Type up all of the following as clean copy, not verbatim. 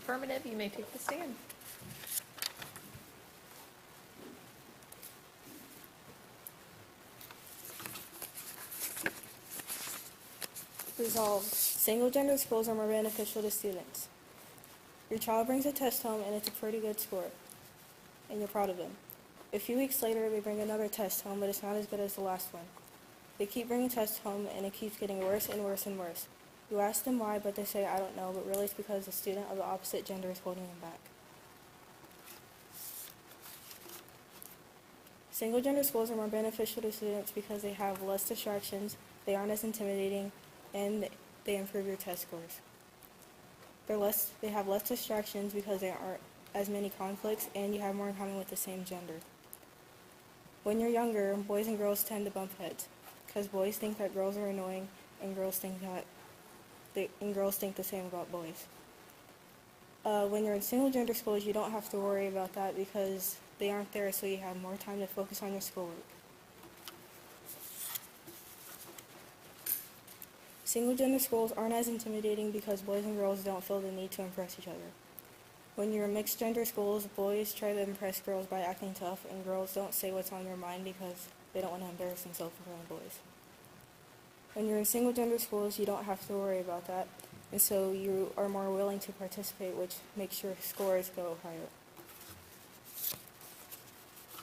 Affirmative, you may take the stand. Resolved. Single-gender schools are more beneficial to students. Your child brings a test home and it's a pretty good score, and you're proud of them. A few weeks later, they bring another test home, but it's not as good as the last one. They keep bringing tests home, and it keeps getting worse and worse and worse. You ask them why, but they say, I don't know, but really it's because the student of the opposite gender is holding them back. Single-gender schools are more beneficial to students because they have less distractions, they aren't as intimidating, and they improve your test scores. They have less distractions because there aren't as many conflicts, and you have more in common with the same gender. When you're younger, boys and girls tend to bump heads, because boys think that girls are annoying, and girls think the same about boys. When you're in single-gender schools, you don't have to worry about that because they aren't there, so you have more time to focus on your schoolwork. Single-gender schools aren't as intimidating because boys and girls don't feel the need to impress each other. When you're in mixed-gender schools, boys try to impress girls by acting tough, and girls don't say what's on their mind because they don't want to embarrass themselves in front of boys. When you're in single-gender schools, you don't have to worry about that, and so you are more willing to participate, which makes your scores go higher.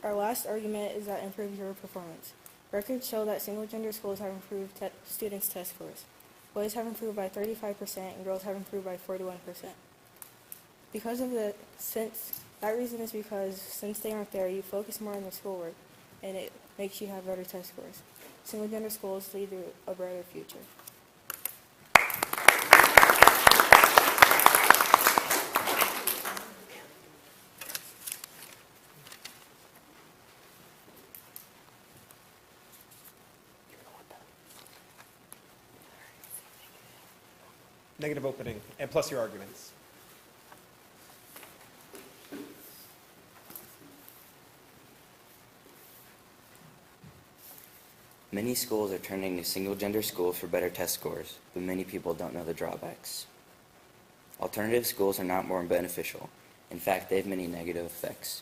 Our last argument is that improves your performance. Records show that single-gender schools have improved students' test scores. Boys have improved by 35% and girls have improved by 41%. That reason is because since they aren't there, you focus more on the schoolwork, and it makes you have better test scores. Single-gender schools lead to a brighter future. Negative opening, and plus your arguments. Many schools are turning to single-gender schools for better test scores, but many people don't know the drawbacks. Alternative schools are not more beneficial. In fact, they have many negative effects.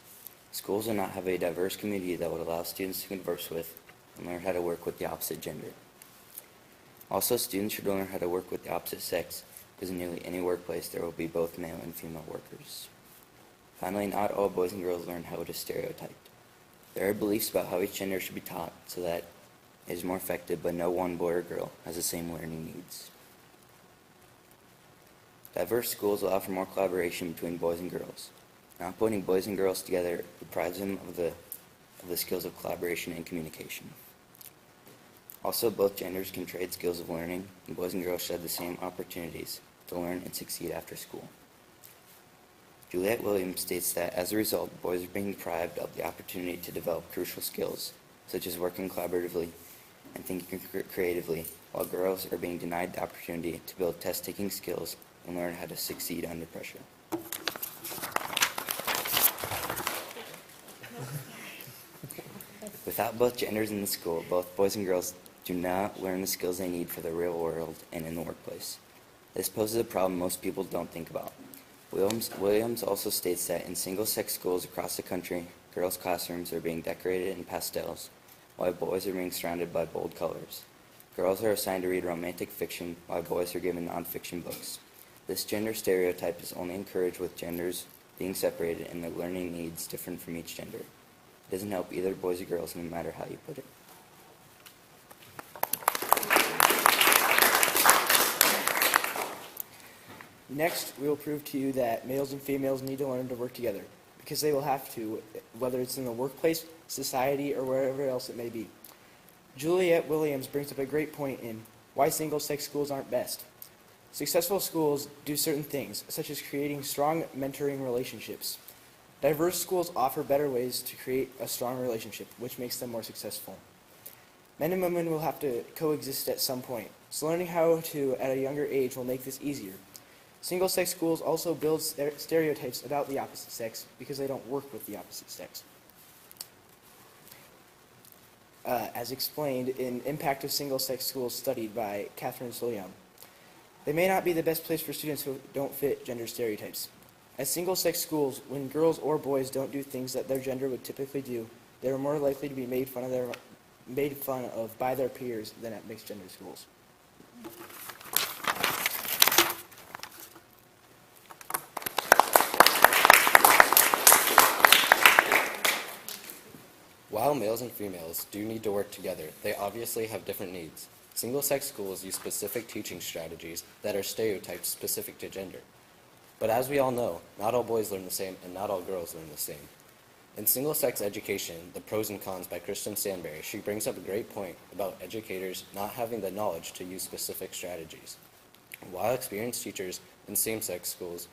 Schools will not have a diverse community that would allow students to converse with and learn how to work with the opposite gender. Also, students should learn how to work with the opposite sex, because in nearly any workplace there will be both male and female workers. Finally, not all boys and girls learn how it is stereotyped. There are beliefs about how each gender should be taught so that it is more effective, but no one boy or girl has the same learning needs. Diverse schools allow for more collaboration between boys and girls. Not putting boys and girls together deprives them of the skills of collaboration and communication. Also, both genders can trade skills of learning, and boys and girls should have the same opportunities to learn and succeed after school. Juliette Williams states that, as a result, boys are being deprived of the opportunity to develop crucial skills, such as working collaboratively and thinking creatively, while girls are being denied the opportunity to build test-taking skills and learn how to succeed under pressure. Without both genders in the school, both boys and girls do not learn the skills they need for the real world and in the workplace. This poses a problem most people don't think about. Williams also states that in single-sex schools across the country, girls' classrooms are being decorated in pastels, while boys are being surrounded by bold colors. Girls are assigned to read romantic fiction, while boys are given nonfiction books. This gender stereotype is only encouraged with genders being separated and their learning needs different from each gender. It doesn't help either boys or girls, no matter how you put it. Next, we will prove to you that males and females need to learn to work together, because they will have to, whether it's in the workplace, society, or wherever else it may be. Juliette Williams brings up a great point in why single-sex schools aren't best. Successful schools do certain things, such as creating strong mentoring relationships. Diverse schools offer better ways to create a strong relationship, which makes them more successful. Men and women will have to coexist at some point, so learning how to at a younger age will make this easier. Single-sex schools also build stereotypes about the opposite sex because they don't work with the opposite sex. As explained in Impact of Single-Sex Schools studied by Catherine Soliam. They may not be the best place for students who don't fit gender stereotypes. At single-sex schools, when girls or boys don't do things that their gender would typically do, they are more likely to be made fun of by their peers than at mixed-gender schools. While males and females do need to work together, they obviously have different needs. Single-sex schools use specific teaching strategies that are stereotypes specific to gender. But as we all know, not all boys learn the same and not all girls learn the same. In Single-Sex Education, The Pros and Cons by Kristen Stanberry, she brings up a great point about educators not having the knowledge to use specific strategies. While experienced teachers in same-sex schools,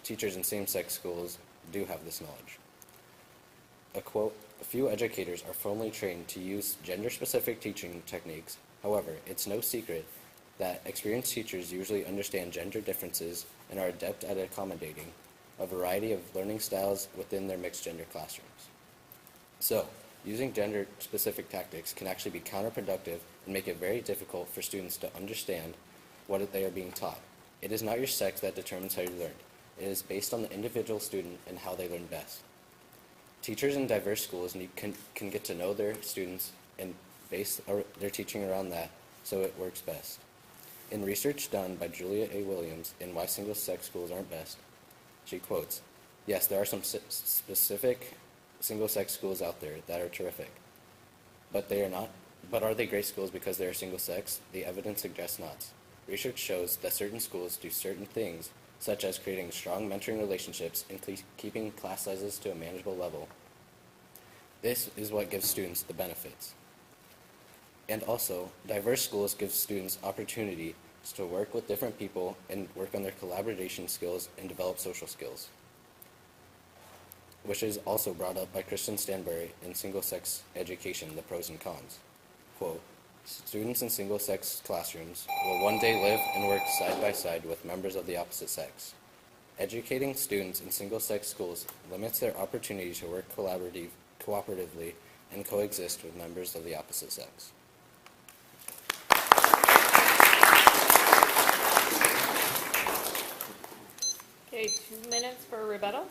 teachers in same-sex schools do have this knowledge. A quote, "A few educators are formally trained to use gender-specific teaching techniques. However, it's no secret that experienced teachers usually understand gender differences and are adept at accommodating a variety of learning styles within their mixed-gender classrooms." So, using gender-specific tactics can actually be counterproductive and make it very difficult for students to understand what they are being taught. It is not your sex that determines how you learn. It is based on the individual student and how they learn best. Teachers in diverse schools can get to know their students and base their teaching around that so it works best. In research done by Julia A. Williams in Why Single-Sex Schools Aren't Best, she quotes, "Yes, there are some specific single-sex schools out there that are terrific, but are they great schools because they are single-sex? The evidence suggests not. Research shows that certain schools do certain things, such as creating strong mentoring relationships and keeping class sizes to a manageable level. This is what gives students the benefits. And also, diverse schools give students opportunities to work with different people and work on their collaboration skills and develop social skills," which is also brought up by Kristen Stanberry in Single-Sex Education, The Pros and Cons. Quote, "Students in single-sex classrooms will one day live and work side by side with members of the opposite sex. Educating students in single-sex schools limits their opportunity to work cooperatively and coexist with members of the opposite sex." Okay, 2 minutes for rebuttals.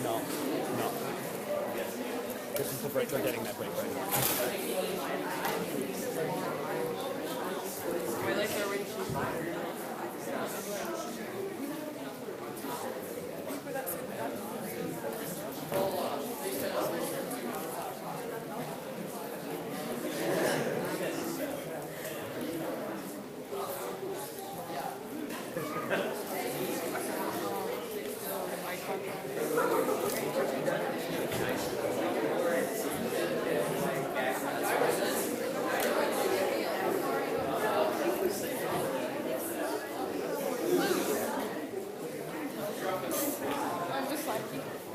No. This is the break. They're getting that break right now. I'm just like,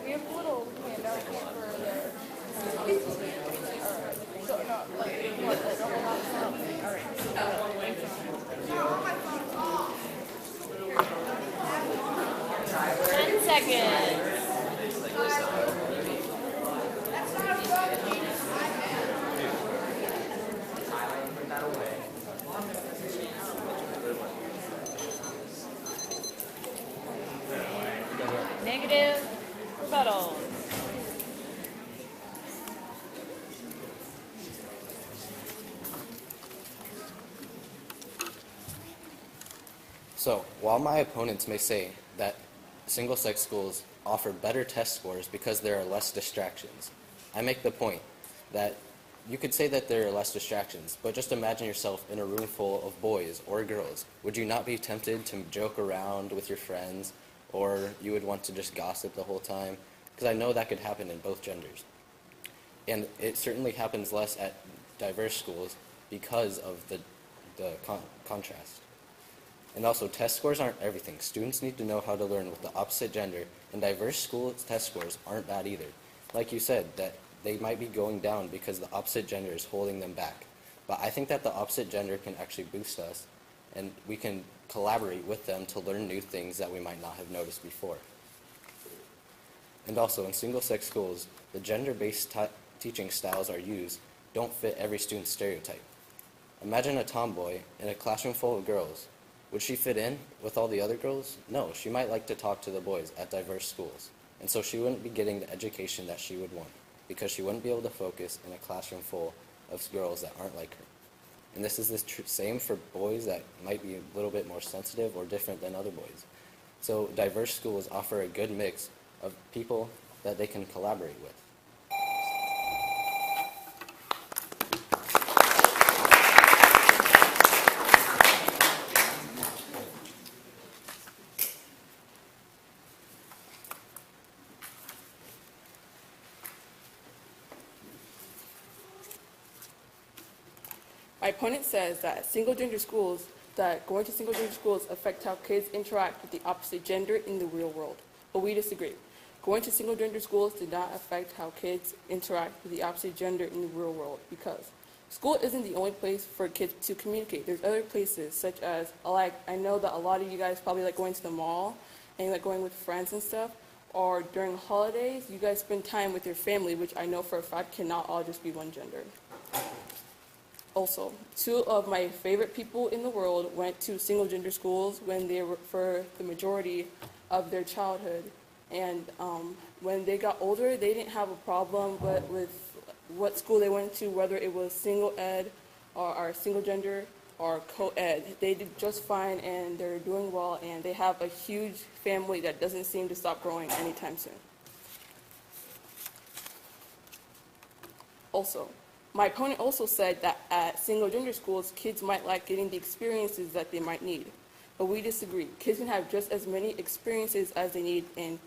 we have a little handout here for the, so not like, what, like a whole lot of stuff. All right. 10 seconds. Negative rebuttal. So, while my opponents may say that single-sex schools offer better test scores because there are less distractions, I make the point that you could say that there are less distractions, but just imagine yourself in a room full of boys or girls. Would you not be tempted to joke around with your friends, or you would want to just gossip the whole time? Because I know that could happen in both genders. And it certainly happens less at diverse schools because of the contrast. And also, test scores aren't everything. Students need to know how to learn with the opposite gender, and diverse school test scores aren't bad either. Like you said, that they might be going down because the opposite gender is holding them back. But I think that the opposite gender can actually boost us, and we can collaborate with them to learn new things that we might not have noticed before. And also, in single-sex schools, the gender-based teaching styles are used don't fit every student's stereotype. Imagine a tomboy in a classroom full of girls. Would she fit in with all the other girls? No, she might like to talk to the boys at diverse schools. And so she wouldn't be getting the education that she would want, because she wouldn't be able to focus in a classroom full of girls that aren't like her. And this is the same for boys that might be a little bit more sensitive or different than other boys. So diverse schools offer a good mix of people that they can collaborate with. My opponent says that going to single gender schools affect how kids interact with the opposite gender in the real world. But we disagree. Going to single gender schools did not affect how kids interact with the opposite gender in the real world, because school isn't the only place for kids to communicate. There's other places, such as, I know that a lot of you guys probably like going to the mall and you like going with friends and stuff, or during holidays, you guys spend time with your family, which I know for a fact cannot all just be one gender. Also, two of my favorite people in the world went to single-gender schools when they were for the majority of their childhood. And when they got older, they didn't have a problem with what school they went to, whether it was single ed or single-gender or co-ed. They did just fine, and they're doing well, and they have a huge family that doesn't seem to stop growing anytime soon. Also, my opponent also said that at single-gender schools, kids might like getting the experiences that they might need. But we disagree. Kids can have just as many experiences as they need in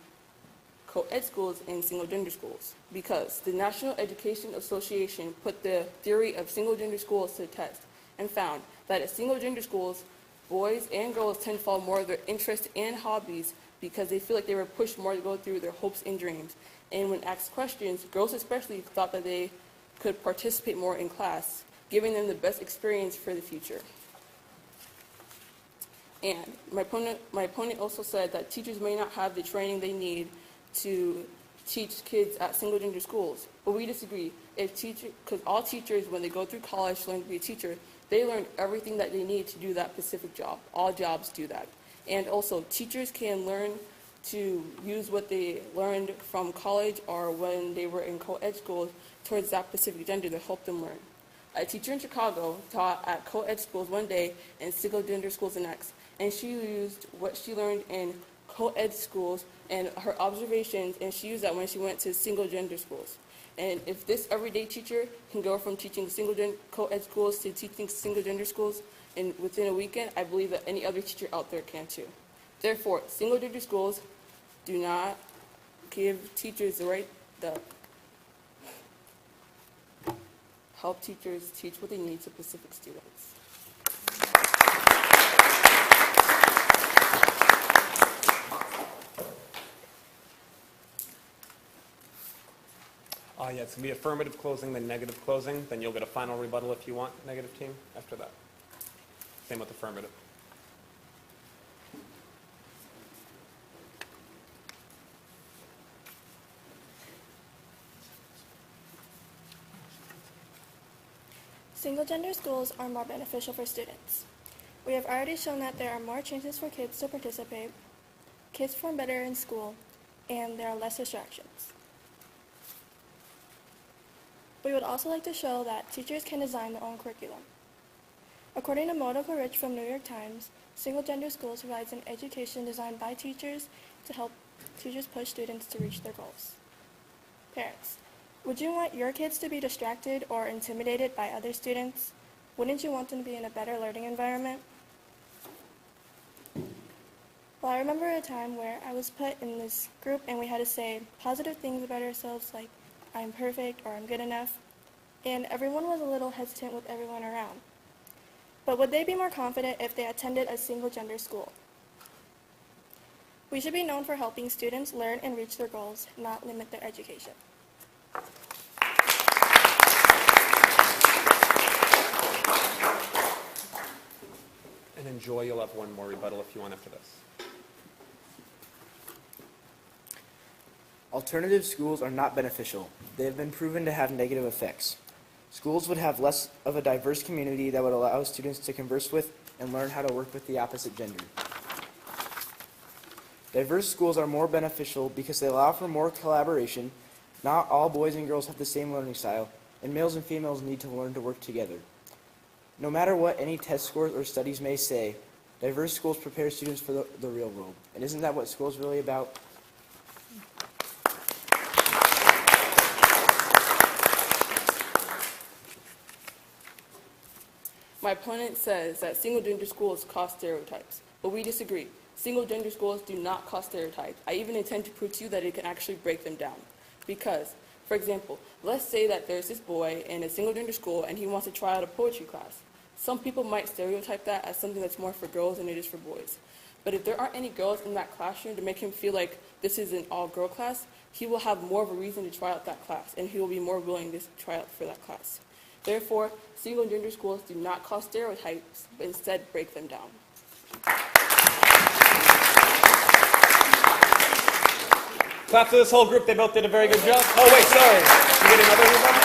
co-ed schools and single-gender schools, because the National Education Association put the theory of single-gender schools to the test and found that at single-gender schools, boys and girls tend to follow more of their interests and hobbies because they feel like they were pushed more to go through their hopes and dreams. And when asked questions, girls especially thought that they could participate more in class, giving them the best experience for the future. And my opponent also said that teachers may not have the training they need to teach kids at single-gender schools. But we disagree. Because all teachers, when they go through college to learn to be a teacher, they learn everything that they need to do that specific job. All jobs do that. And also, teachers can learn to use what they learned from college or when they were in co-ed schools towards that specific gender to help them learn. A teacher in Chicago taught at co-ed schools one day and single-gender schools the next, and she used what she learned in co-ed schools and her observations, and she used that when she went to single-gender schools. And if this everyday teacher can go from teaching co-ed schools to teaching single-gender schools within a weekend, I believe that any other teacher out there can too. Therefore, single-gender schools do not give teachers the right to help teachers teach what they need to specific students. Yeah, it's going to be affirmative closing, then negative closing. Then you'll get a final rebuttal if you want, negative team, after that. Same with affirmative. Single-gender schools are more beneficial for students. We have already shown that there are more chances for kids to participate, kids perform better in school, and there are less distractions. We would also like to show that teachers can design their own curriculum. According to Monica Rich from New York Times, single-gender schools provides an education designed by teachers to help teachers push students to reach their goals. Parents, Would you want your kids to be distracted or intimidated by other students? Wouldn't you want them to be in a better learning environment? Well, I remember a time where I was put in this group and we had to say positive things about ourselves like, I'm perfect or I'm good enough, and everyone was a little hesitant with everyone around. But would they be more confident if they attended a single-gender school? We should be known for helping students learn and reach their goals, not limit their education. And enjoy, you'll have one more rebuttal if you want after this. Alternative schools are not beneficial. They have been proven to have negative effects. Schools would have less of a diverse community that would allow students to converse with and learn how to work with the opposite gender. Diverse schools are more beneficial because they allow for more collaboration. Not all boys and girls have the same learning style, and males and females need to learn to work together. No matter what any test scores or studies may say, diverse schools prepare students for the real world. And isn't that what school's really about? My opponent says that single-gender schools cause stereotypes, but we disagree. Single-gender schools do not cause stereotypes. I even intend to prove to you that it can actually break them down. Because, for example, let's say that there's this boy in a single-gender school and he wants to try out a poetry class. Some people might stereotype that as something that's more for girls than it is for boys. But if there aren't any girls in that classroom to make him feel like this is an all-girl class, he will have more of a reason to try out that class, and he will be more willing to try out for that class. Therefore, single-gender schools do not cause stereotypes, but instead break them down. Clap for this whole group. They both did a very good job. Oh, wait, sorry. You get another rebuttal?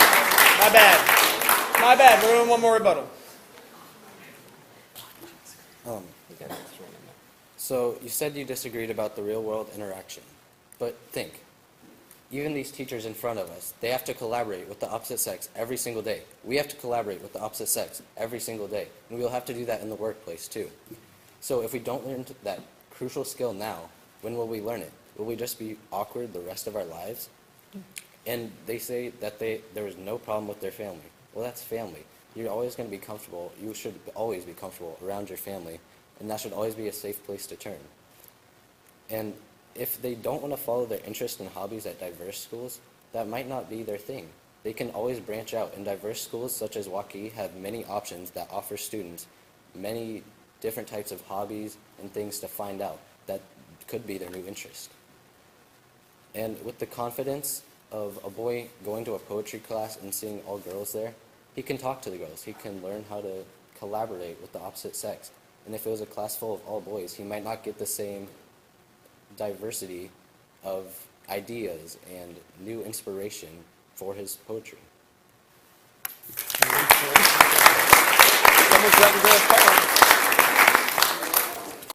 My bad. My bad. We're doing one more rebuttal. So you said you disagreed about the real-world interaction, but think. Even these teachers in front of us, they have to collaborate with the opposite sex every single day. We have to collaborate with the opposite sex every single day, and we'll have to do that in the workplace too. So if we don't learn that crucial skill now, when will we learn it? Will we just be awkward the rest of our lives? And they say that there is no problem with their family. Well, that's family. You're always going to be comfortable. You should always be comfortable around your family, and that should always be a safe place to turn. And if they don't want to follow their interests and hobbies at diverse schools, that might not be their thing. They can always branch out, and diverse schools such as Waukee have many options that offer students many different types of hobbies and things to find out that could be their new interest. And with the confidence of a boy going to a poetry class and seeing all girls there, he can talk to the girls. He can learn how to collaborate with the opposite sex. And if it was a class full of all boys, he might not get the same diversity of ideas and new inspiration for his poetry. Someone's letting go of